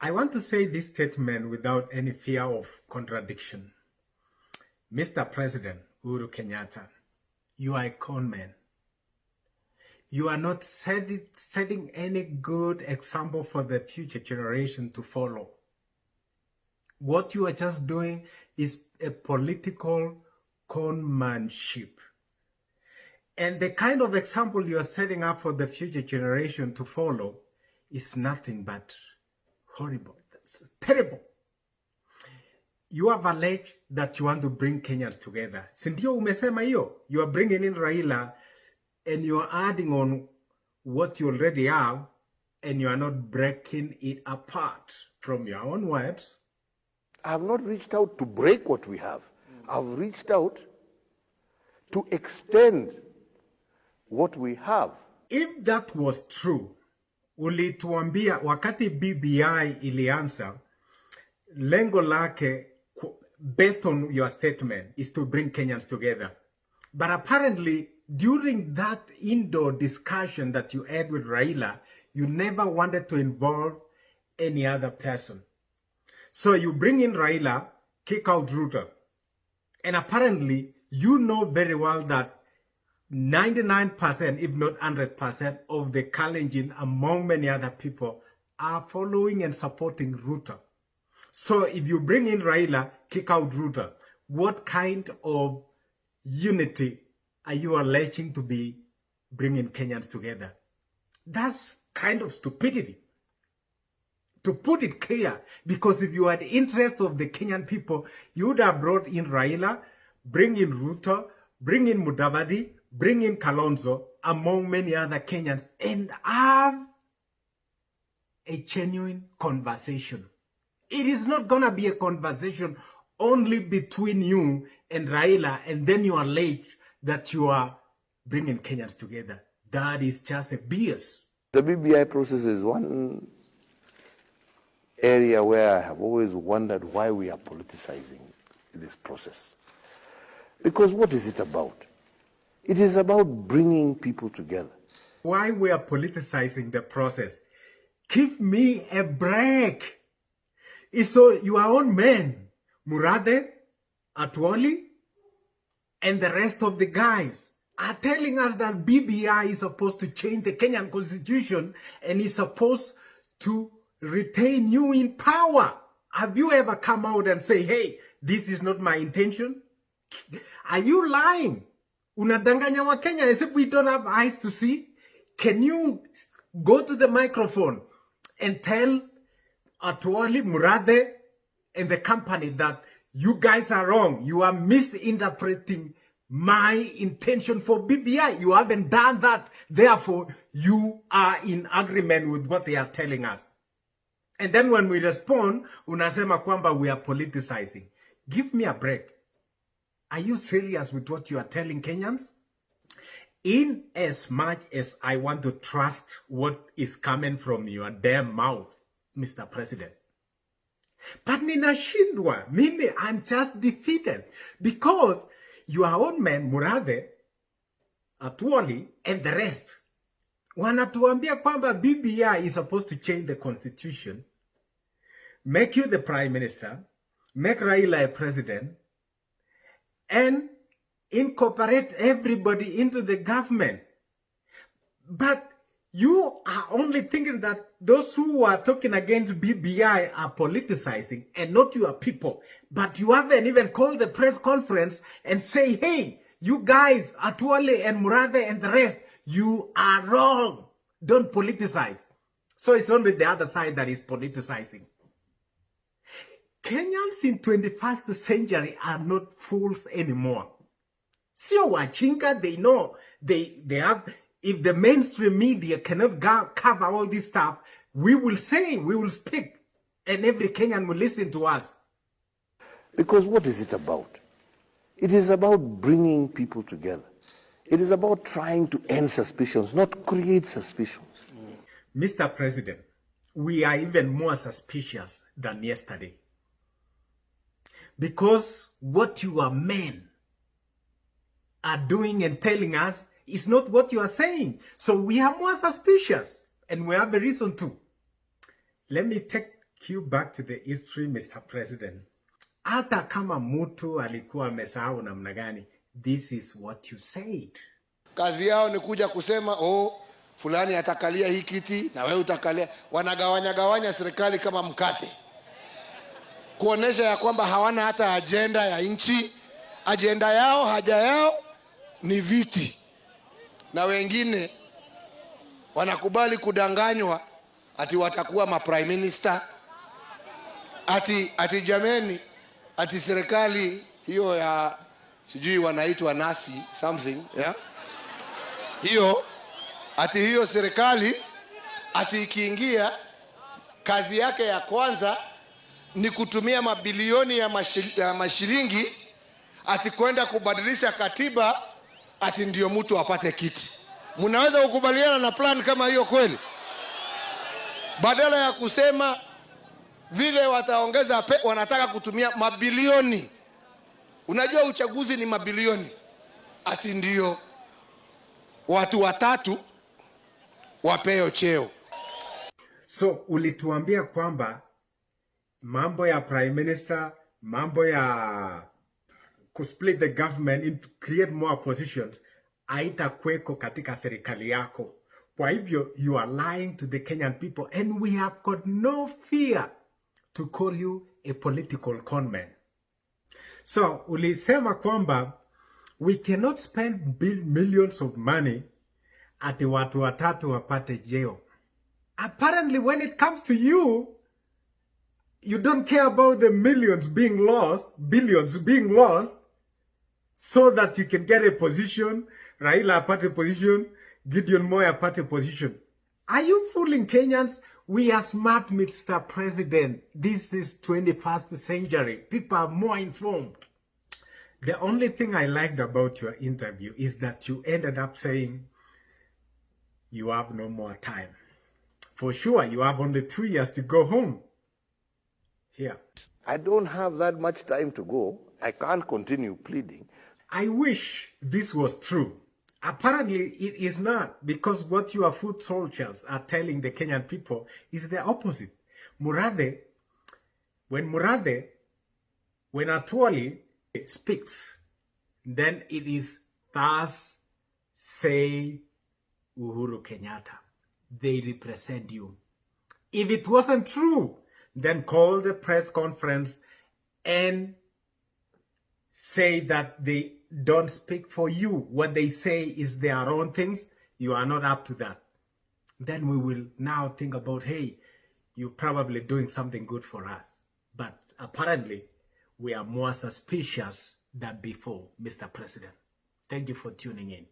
I want to say this statement without any fear of contradiction. Mr. President Uhuru Kenyatta, you are a con man. You are not setting any good example for the future generation to follow. What you are just doing is a political conmanship. And the kind of example you are setting up for the future generation to follow is nothing but horrible. That's terrible. You have alleged that you want to bring Kenyans together. Sindio umesema hiyo? You are bringing in Raila and you are adding on what you already have and you are not breaking it apart. From your own words, I have not reached out to break what we have. I've reached out to extend what we have. If that was true, ulituambia wakati BBI ilianza, lengo lake, based on your statement, is to bring Kenyans together. But apparently, during that indoor discussion that you had with Raila, you never wanted to involve any other person. So you bring in Raila, kick out Ruto. And apparently, you know very well that 99%, if not 100% of the Kalenjin, among many other people, are following and supporting Ruto. So if you bring in Raila, kick out Ruto, what kind of unity are you alleging to be bringing Kenyans together? That's kind of stupidity. To put it clear, because if you had the interest of the Kenyan people, you would have brought in Raila, bring in Ruto, bring in Mudavadi, bring in Kalonzo, among many other Kenyans, and have a genuine conversation. It is not going to be a conversation only between you and Raila, and then you allege that you are bringing Kenyans together. That is just a BS. The BBI process is one area where I have always wondered why we are politicizing this process. Because what is it about? It is about bringing people together. Why we are politicizing the process? Give me a break. So your own men, Murade, Atwoli, and the rest of the guys are telling us that BBI is supposed to change the Kenyan constitution and is supposed to retain you in power. Have you ever come out and say, hey, this is not my intention? Are you lying? Unadanganya wa Kenya as if we don't have eyes to see? Can you go to the microphone and tell Atwali, Murade, and the company that you guys are wrong? You are misinterpreting my intention for BBI. You haven't done that. Therefore, you are in agreement with what they are telling us. And then when we respond, unasema kwamba we are politicizing. Give me a break. Are you serious with what you are telling Kenyans? In as much as I want to trust what is coming from your damn mouth, Mr. President. But ninashindwa. Mimi, I'm just defeated. Because your own men, Murade, Atwoli, and the rest, wanatuambia kwamba BBI is supposed to change the constitution, make you the prime minister, make Raila a president, and incorporate everybody into the government. But you are only thinking that those who are talking against BBI are politicizing and not your people. But you haven't even called the press conference and say, hey, you guys, Atwale and Murade and the rest, you are wrong. Don't politicize. So it's only the other side that is politicizing. Kenyans in 21st century are not fools anymore. Sio wachinga, they know. They have, if the mainstream media cannot cover all this stuff, we will say, we will speak, and every Kenyan will listen to us. Because what is it about? It is about bringing people together. It is about trying to end suspicions, not create suspicions. Mr. President, we are even more suspicious than yesterday. Because what your men are doing and telling us is not what you are saying. So we are more suspicious, and we have a reason to. Let me take cue back to the history, Mr. President. Hata kama mtu alikuwa amesahau namna gani, this is what you said. Kazi yao ni kuja kusema fulani atakalia hii kiti na wewe utakalia. Wanagawanya serikali kama mkate, kuonesha ya kwamba hawana hata agenda ya nchi. Agenda yao, haja yao ni viti, na wengine wanakubali kudanganywa ati watakuwa ma prime minister, ati jameni, ati serikali hiyo ya sijui wanaitwa nasi something, yeah? Hiyo serikali ati ikiingia, kazi yake ya kwanza ni kutumia mabilioni ya mashilingi ati kwenda kubadilisha katiba ati ndio mtu apate kiti. Mnaweza kukubaliana na plan kama hiyo kweli? Badala ya kusema vile wataongeza wanataka kutumia mabilioni. Unajua uchaguzi ni mabilioni. Ati ndio watu watatu wapeo cheo. So ulituambia kwamba mambo ya prime minister, mambo ya kusplit the government into create more positions haitakuweko katika serikali yako. Kwa hivyo you are lying to the Kenyan people, and we have got no fear to call you a political conman. So ulisema kwamba we cannot spend millions of money ati watu watatu wapate jeo. Apparently when it comes to you, you don't care about the billions being lost so that you can get a position, Raila apate position, Gideon Moi apate position. Are you fooling Kenyans? We are smart, Mr. President. This is 21st century. People are more informed. The only thing I liked about your interview is that you ended up saying you have no more time. For sure, you have only 2 years to go home. Here. I don't have that much time to go. I can't continue pleading. I wish this was true. Apparently, it is not, because what your foot soldiers are telling the Kenyan people is the opposite. When Atwoli speaks, then it is thus say Uhuru Kenyatta. They represent you. If it wasn't true, then call the press conference and say that they don't speak for you. What they say is their own things. You are not up to that. Then we will now think about, hey, you're probably doing something good for us. But apparently, we are more suspicious than before, Mr. President. Thank you for tuning in.